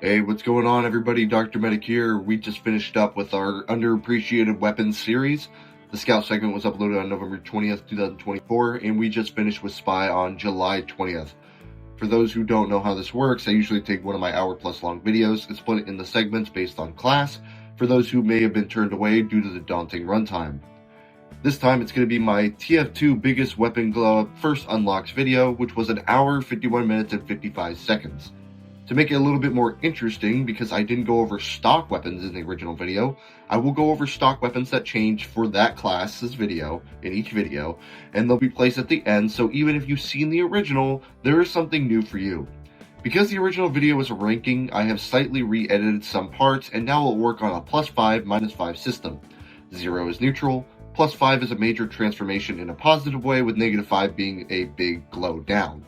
Hey, what's going on, everybody? Dr. Medic here. We just finished up with our underappreciated weapons series. The Scout segment was uploaded on November 20th, 2024, and we just finished with Spy on July 20th. For those who don't know how this works, I usually take one of my hour-plus long videos and split it into segments based on class, for those who may have been turned away due to the daunting runtime. This time it's going to be my TF2 biggest weapon Glowup first unlocks video, which was an hour, 51 minutes, and 55 seconds. To make it a little bit more interesting, because I didn't go over stock weapons in the original video, I will go over stock weapons that change for that class's video in each video, and they'll be placed at the end, so even if you've seen the original, there is something new for you. Because the original video was a ranking, I have slightly re-edited some parts, and now it'll work on a +5, -5 system. 0 is neutral, +5 is a major transformation in a positive way, with -5 being a big glow down.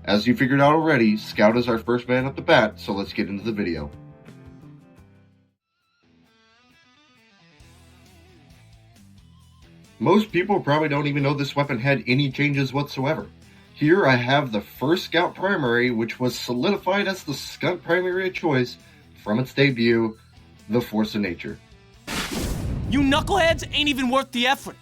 As you figured out already, Scout is our first man at the bat, so let's get into the video. Most people probably don't even know this weapon had any changes whatsoever. Here I have the first Scout primary, which was solidified as the Skunk primary of choice from its debut, the Force of Nature. You knuckleheads ain't even worth the effort.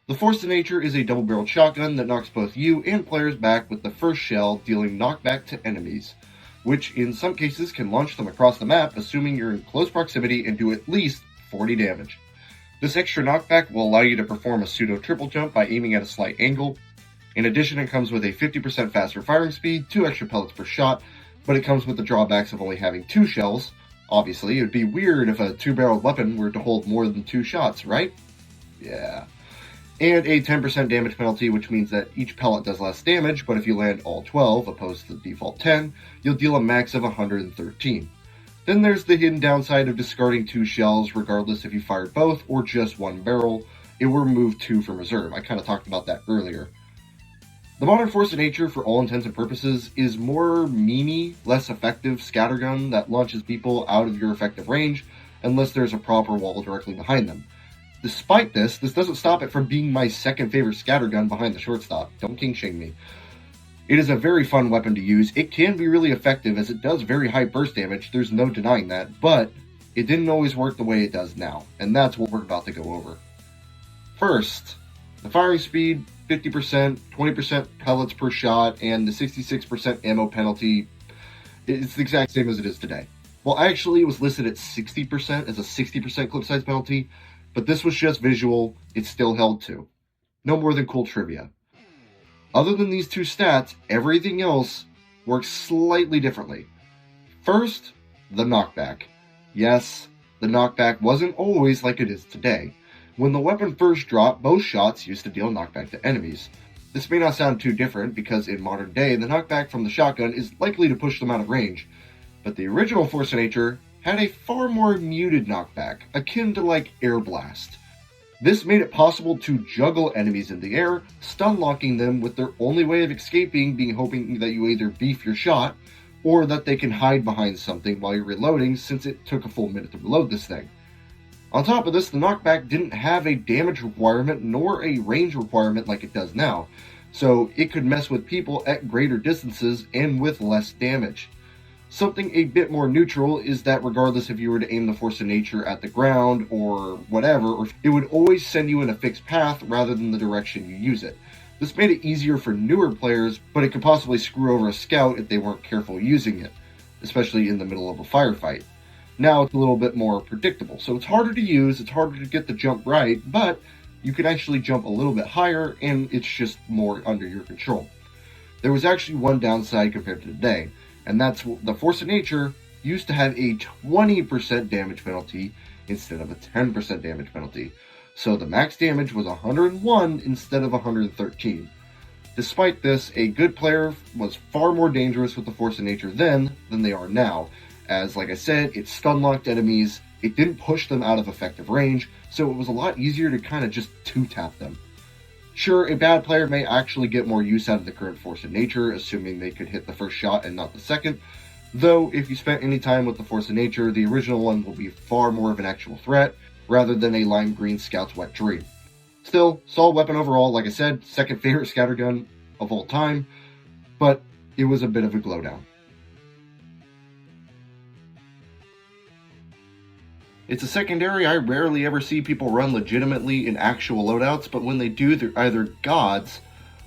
The Force of Nature is a double-barreled shotgun that knocks both you and players back with the first shell, dealing knockback to enemies, which in some cases can launch them across the map, assuming you're in close proximity, and do at least 40 damage. This extra knockback will allow you to perform a pseudo triple jump by aiming at a slight angle. In addition, it comes with a 50% faster firing speed, 2 extra pellets per shot, but it comes with the drawbacks of only having 2 shells. Obviously, it would be weird if a 2-barreled weapon were to hold more than 2 shots, right? Yeah. And a 10% damage penalty, which means that each pellet does less damage, but if you land all 12, opposed to the default 10, you'll deal a max of 113. Then there's the hidden downside of discarding 2 shells, regardless if you fired both or just 1 barrel. It will remove 2 from reserve. I kind of talked about that earlier. The modern Force of Nature, for all intents and purposes, is more memey, less effective scattergun that launches people out of your effective range, unless there's a proper wall directly behind them. Despite this doesn't stop it from being my second favorite scattergun behind the shortstop. Don't king shame me. It is a very fun weapon to use. It can be really effective as it does very high burst damage, there's no denying that, but it didn't always work the way it does now, and that's what we're about to go over. First, the firing speed, 50%, 20% pellets per shot, and the 66% ammo penalty. It's the exact same as it is today. Well, actually it was listed at 60% as a 60% clip size penalty, but this was just visual, it's still held to. No more than cool trivia. Other than these 2 stats, everything else works slightly differently. First, the knockback. Yes, the knockback wasn't always like it is today. When the weapon first dropped, both shots used to deal knockback to enemies. This may not sound too different because in modern day, the knockback from the shotgun is likely to push them out of range. But the original Force of Nature had a far more muted knockback, akin to like air blast. This made it possible to juggle enemies in the air, stun locking them with their only way of escaping being hoping that you either beef your shot, or that they can hide behind something while you're reloading, since it took a full minute to reload this thing. On top of this, the knockback didn't have a damage requirement nor a range requirement like it does now, so it could mess with people at greater distances and with less damage. Something a bit more neutral is that regardless if you were to aim the Force of Nature at the ground or whatever, it would always send you in a fixed path rather than the direction you use it. This made it easier for newer players, but it could possibly screw over a scout if they weren't careful using it, especially in the middle of a firefight. Now it's a little bit more predictable, so it's harder to use, it's harder to get the jump right, but you can actually jump a little bit higher and it's just more under your control. There was actually one downside compared to today, and that's the Force of Nature used to have a 20% damage penalty instead of a 10% damage penalty. So the max damage was 101 instead of 113. Despite this, a good player was far more dangerous with the Force of Nature then than they are now, as like I said, it stun locked enemies, it didn't push them out of effective range, so it was a lot easier to kind of just 2-tap them. Sure, a bad player may actually get more use out of the current Force of Nature, assuming they could hit the first shot and not the second, though if you spent any time with the Force of Nature, the original one will be far more of an actual threat, rather than a lime green Scout's wet dream. Still, solid weapon overall, like I said, second favorite scattergun of all time, but it was a bit of a Glowdown. It's a secondary I rarely ever see people run legitimately in actual loadouts, but when they do, they're either gods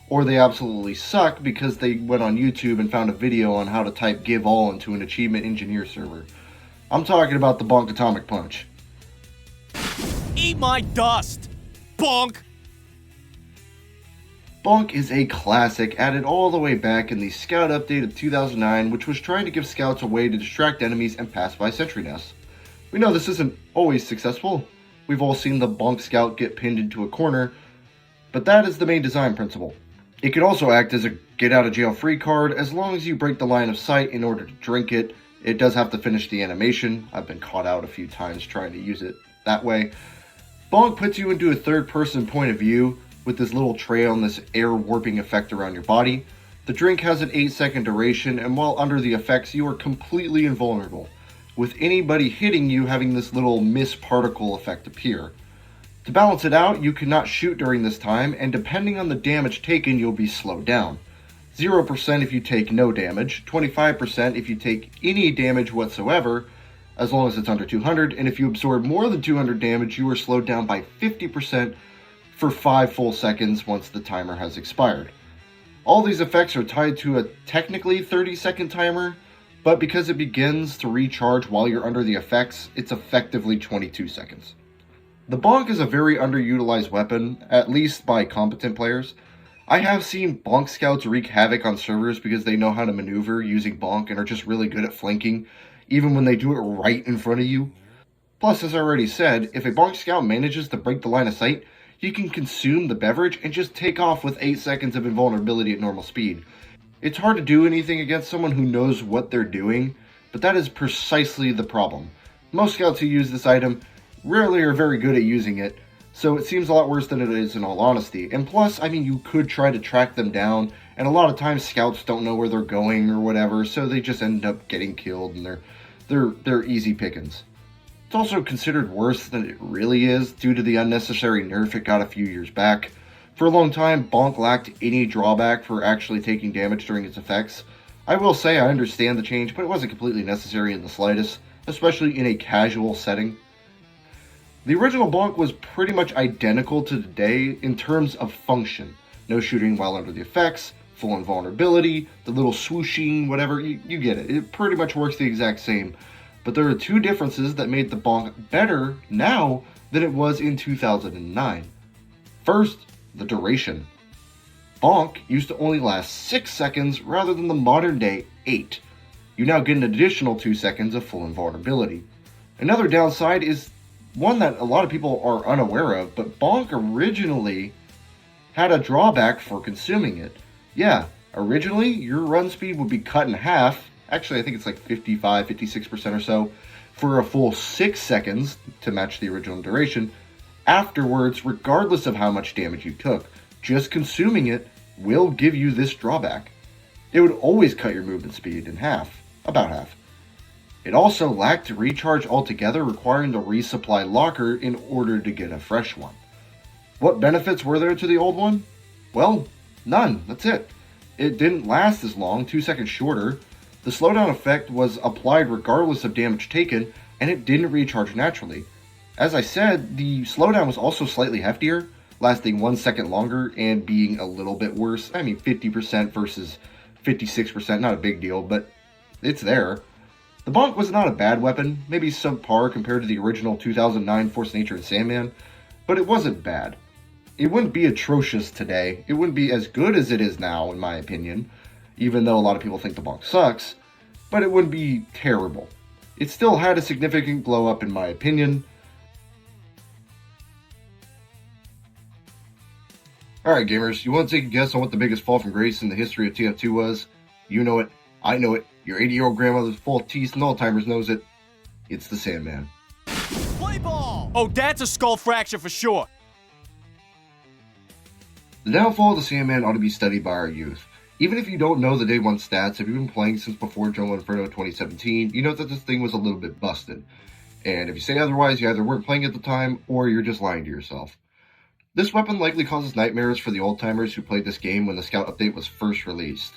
or they absolutely suck because they went on YouTube and found a video on how to type give all into an achievement engineer server. I'm talking about the Bonk Atomic Punch. Eat my dust, Bonk! Bonk is a classic added all the way back in the Scout update of 2009, which was trying to give scouts a way to distract enemies and pass by sentry nests. We know this isn't always successful. We've all seen the Bonk Scout get pinned into a corner, but that is the main design principle. It can also act as a get out of jail free card as long as you break the line of sight in order to drink it. It does have to finish the animation. I've been caught out a few times trying to use it that way. Bonk puts you into a third person point of view with this little trail and this air warping effect around your body. The drink has an 8-second duration, and while under the effects you are completely invulnerable, with anybody hitting you having this little mist particle effect appear. To balance it out, you cannot shoot during this time, and depending on the damage taken, you'll be slowed down. 0% if you take no damage, 25% if you take any damage whatsoever, as long as it's under 200, and if you absorb more than 200 damage, you are slowed down by 50% for 5 full seconds once the timer has expired. All these effects are tied to a technically 30-second timer, but because it begins to recharge while you're under the effects, it's effectively 22 seconds. The Bonk is a very underutilized weapon, at least by competent players. I have seen Bonk scouts wreak havoc on servers because they know how to maneuver using Bonk and are just really good at flanking, even when they do it right in front of you. Plus, as I already said, if a Bonk scout manages to break the line of sight, you can consume the beverage and just take off with 8 seconds of invulnerability at normal speed. It's hard to do anything against someone who knows what they're doing, but that is precisely the problem. Most scouts who use this item rarely are very good at using it, so it seems a lot worse than it is in all honesty. And plus, I mean, you could try to track them down, and a lot of times scouts don't know where they're going or whatever, so they just end up getting killed, and they're easy pickings. It's also considered worse than it really is due to the unnecessary nerf it got a few years back. For a long time, Bonk lacked any drawback for actually taking damage during its effects. I will say I understand the change, but it wasn't completely necessary in the slightest, especially in a casual setting. The original Bonk was pretty much identical to today in terms of function. No shooting while under the effects, full invulnerability, the little swooshing, whatever, you get it. It pretty much works the exact same. But there are two differences that made the Bonk better now than it was in 2009. First, the duration. Bonk used to only last 6 seconds rather than the modern day 8. You now get an additional 2 seconds of full invulnerability. Another downside is one that a lot of people are unaware of, but Bonk originally had a drawback for consuming it. Yeah, originally your run speed would be cut in half, actually I think it's like 55-56% or so, for a full 6 seconds to match the original duration. Afterwards, regardless of how much damage you took, just consuming it will give you this drawback. It would always cut your movement speed in half, about half. It also lacked recharge altogether, requiring to resupply locker in order to get a fresh one. What benefits were there to the old one? Well, none, that's it. It didn't last as long, 2 seconds shorter. The slowdown effect was applied regardless of damage taken, and it didn't recharge naturally. As I said, the slowdown was also slightly heftier, lasting 1 second longer and being a little bit worse. I mean, 50% versus 56%, not a big deal, but it's there. The Bonk was not a bad weapon, maybe subpar compared to the original 2009 Force Nature and Sandman, but it wasn't bad. It wouldn't be atrocious today. It wouldn't be as good as it is now, in my opinion, even though a lot of people think the Bonk sucks, but it wouldn't be terrible. It still had a significant glow up, in my opinion. Alright gamers, you want to take a guess on what the biggest fall from grace in the history of TF2 was? You know it, I know it, your 80-year-old grandmother's full of teeth and Alzheimer's knows it. It's the Sandman. Play ball! Oh, that's a skull fracture for sure. The downfall of the Sandman ought to be studied by our youth. Even if you don't know the day one stats, if you've been playing since before Jungle Inferno 2017, you know that this thing was a little bit busted. And if you say otherwise, you either weren't playing at the time, or you're just lying to yourself. This weapon likely causes nightmares for the old-timers who played this game when the Scout update was first released.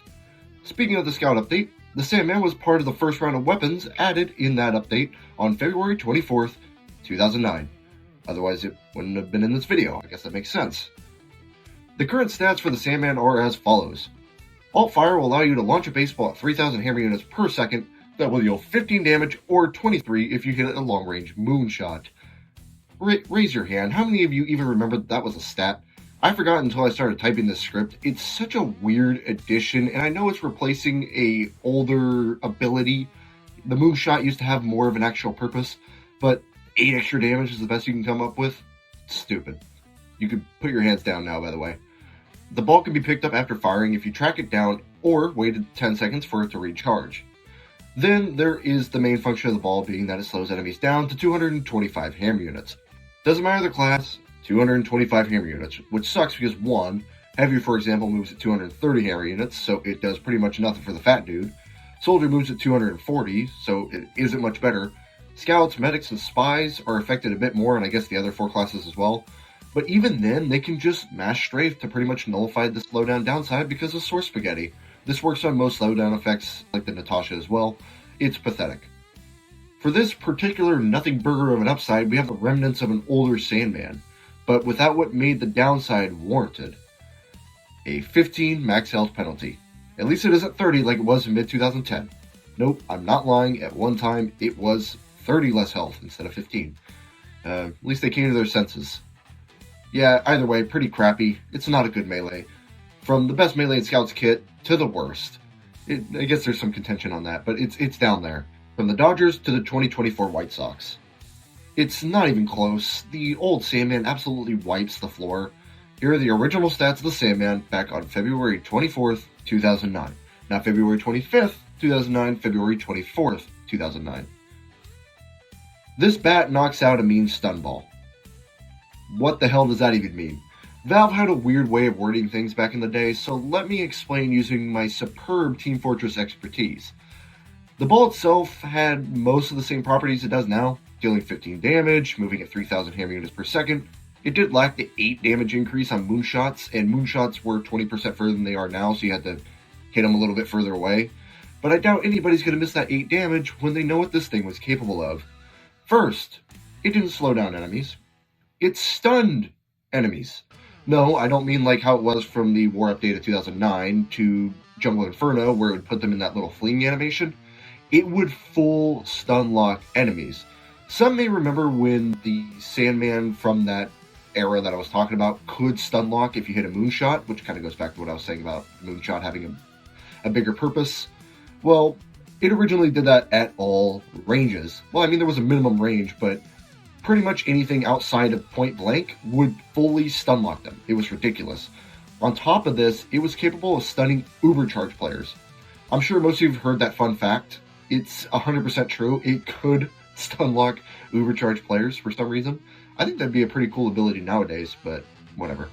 Speaking of the Scout update, the Sandman was part of the first round of weapons added in that update on February 24th, 2009. Otherwise, it wouldn't have been in this video. I guess that makes sense. The current stats for the Sandman are as follows. Alt Fire will allow you to launch a baseball at 3,000 hammer units per second that will deal 15 damage or 23 if you hit a long-range moonshot. Raise your hand. How many of you even remember that was a stat? I forgot until I started typing this script. It's such a weird addition, and I know it's replacing a older ability. The moonshot used to have more of an actual purpose, but 8 extra damage is the best you can come up with? It's stupid. You could put your hands down now, by the way. The ball can be picked up after firing if you track it down or waited 10 seconds for it to recharge. Then there is the main function of the ball being that it slows enemies down to 225 hammer units. Doesn't matter the class, 225 hammer units, which sucks because 1, Heavy for example moves at 230 hammer units, so it does pretty much nothing for the fat dude. Soldier moves at 240, so it isn't much better. Scouts, medics, and spies are affected a bit more, and I guess the other 4 classes as well. But even then, they can just mash strafe to pretty much nullify the slowdown downside because of Source Spaghetti. This works on most slowdown effects, like the Natasha as well. It's pathetic. For this particular nothing burger of an upside, we have the remnants of an older Sandman, but without what made the downside warranted. A 15 max health penalty. At least it isn't 30 like it was in mid-2010. Nope, I'm not lying. At one time, it was 30 less health instead of 15. At least they came to their senses. Yeah, either way, pretty crappy. It's not a good melee. From the best melee in Scouts kit to the worst. I guess there's some contention on that, but it's down there. From the Dodgers to the 2024 White Sox. It's not even close. The old Sandman absolutely wipes the floor. Here are the original stats of the Sandman back on February 24th, 2009. Not February 25th, 2009, February 24th, 2009. This bat knocks out a mean stun ball. What the hell does that even mean? Valve had a weird way of wording things back in the day, so let me explain using my superb Team Fortress expertise. The ball itself had most of the same properties it does now, dealing 15 damage, moving at 3,000 hammer units per second. It did lack the 8 damage increase on moonshots, and moonshots were 20% further than they are now, so you had to hit them a little bit further away. But I doubt anybody's going to miss that 8 damage when they know what this thing was capable of. First, it didn't slow down enemies. It stunned enemies. No, I don't mean like how it was from the War Update of 2009 to Jungle Inferno, where it would put them in that little fleeing animation. It would full stun lock enemies. Some may remember when the Sandman from that era that I was talking about could stun lock if you hit a moonshot, which kind of goes back to what I was saying about moonshot having a bigger purpose. Well, it originally did that at all ranges. Well, I mean, there was a minimum range, but pretty much anything outside of point blank would fully stun lock them. It was ridiculous. On top of this, it was capable of stunning ubercharge players. I'm sure most of you have heard that fun fact. It's 100% true. It could stun lock ubercharge players for some reason. I think that'd be a pretty cool ability nowadays, but whatever.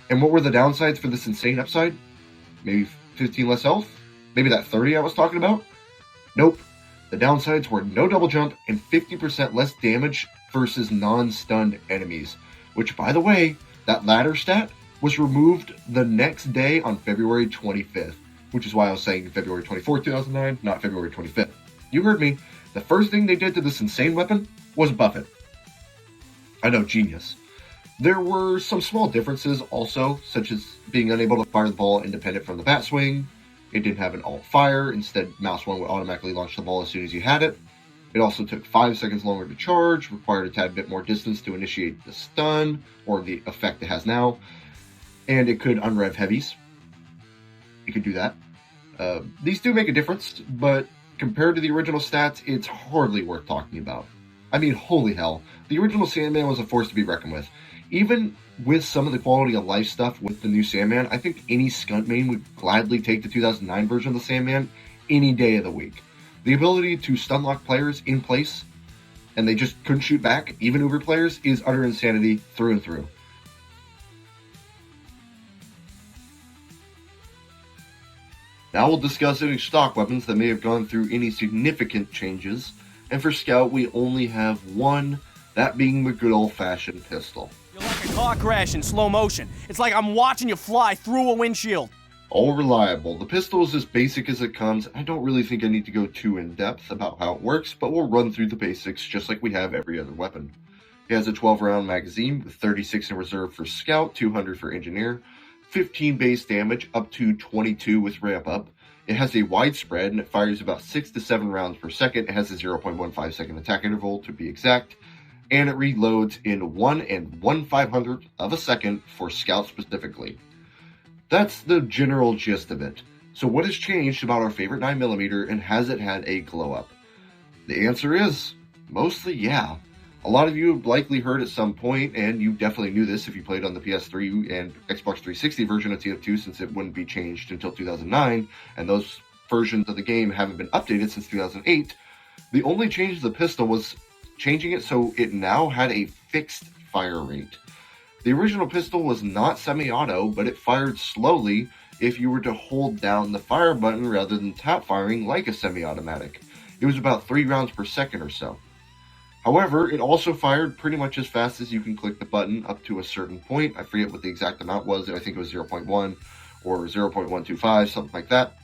And what were the downsides for this insane upside? Maybe 15 less health? Maybe that 30 I was talking about? Nope. The downsides were no double jump and 50% less damage versus non-stunned enemies. Which, by the way, that latter stat was removed the next day on February 25th. Which is why I was saying February 24th, 2009, not February 25th. You heard me. The first thing they did to this insane weapon was buff it. I know, genius. There were some small differences also, such as being unable to fire the ball independent from the bat swing. It didn't have an alt fire. Instead, mouse 1 would automatically launch the ball as soon as you had it. It also took 5 seconds longer to charge, required a tad bit more distance to initiate the stun, or the effect it has now. And it could unrev heavies. You could do that. These do make a difference, but compared to the original stats, it's hardly worth talking about. I mean, holy hell. The original Sandman was a force to be reckoned with. Even with some of the quality of life stuff with the new Sandman, I think any skunt main would gladly take the 2009 version of the Sandman any day of the week. The ability to stun lock players in place, and they just couldn't shoot back, even Uber players, is utter insanity through and through. Now we'll discuss any stock weapons that may have gone through any significant changes, and for Scout we only have one, that being the good old-fashioned pistol. You're like a car crash in slow motion. It's like I'm watching you fly through a windshield. All reliable. The pistol is as basic as it comes. I don't really think I need to go too in-depth about how it works, but we'll run through the basics just like we have every other weapon. It has a 12-round magazine with 36 in reserve for Scout, 200 for Engineer, 15 base damage up to 22 with ramp up. It has a wide spread and it fires about 6 to 7 rounds per second. It has a 0.15 second attack interval to be exact, and it reloads in 1 1/500 of a second for Scout specifically. That's the general gist of it. So what has changed about our favorite 9mm, and has it had a glow up? The answer is, mostly yeah. A lot of you have likely heard at some point, and you definitely knew this if you played on the PS3 and Xbox 360 version of TF2, since it wouldn't be changed until 2009, and those versions of the game haven't been updated since 2008. The only change to the pistol was changing it so it now had a fixed fire rate. The original pistol was not semi-auto, but it fired slowly if you were to hold down the fire button rather than tap firing like a semi-automatic. It was about 3 rounds per second or so. However, it also fired pretty much as fast as you can click the button up to a certain point. I forget what the exact amount was. I think it was 0.1 or 0.125, something like that.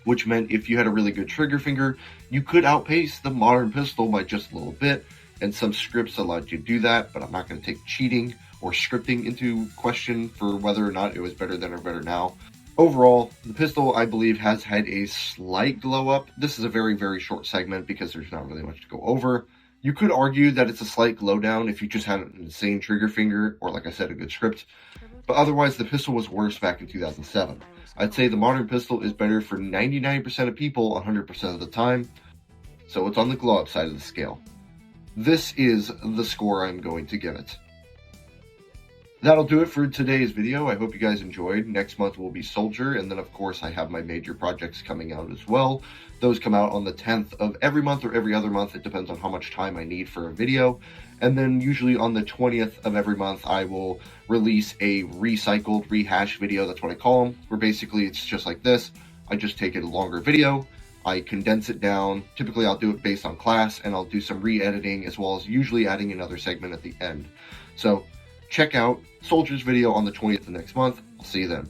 Which meant if you had a really good trigger finger, you could outpace the modern pistol by just a little bit. And some scripts allowed you to do that, but I'm not going to take cheating or scripting into question for whether or not it was better then or better now. Overall, the pistol, I believe, has had a slight glow up. This is a very, very short segment because there's not really much to go over. You could argue that it's a slight Glowdown if you just had an insane trigger finger or, like I said, a good script. But otherwise, the pistol was worse back in 2007. I'd say the modern pistol is better for 99% of people 100% of the time. So it's on the glow up side of the scale. This is the score I'm going to give it. That'll do it for today's video. I hope you guys enjoyed. Next month will be Soldier, and then of course I have my major projects coming out as well. Those come out on the 10th of every month or every other month. It depends on how much time I need for a video. And then usually on the 20th of every month, I will release a recycled, rehash video. That's what I call them, where basically it's just like this. I just take a longer video, I condense it down. Typically I'll do it based on class, and I'll do some re-editing as well as usually adding another segment at the end. So check out Soldier's video on the 20th of next month. I'll see you then.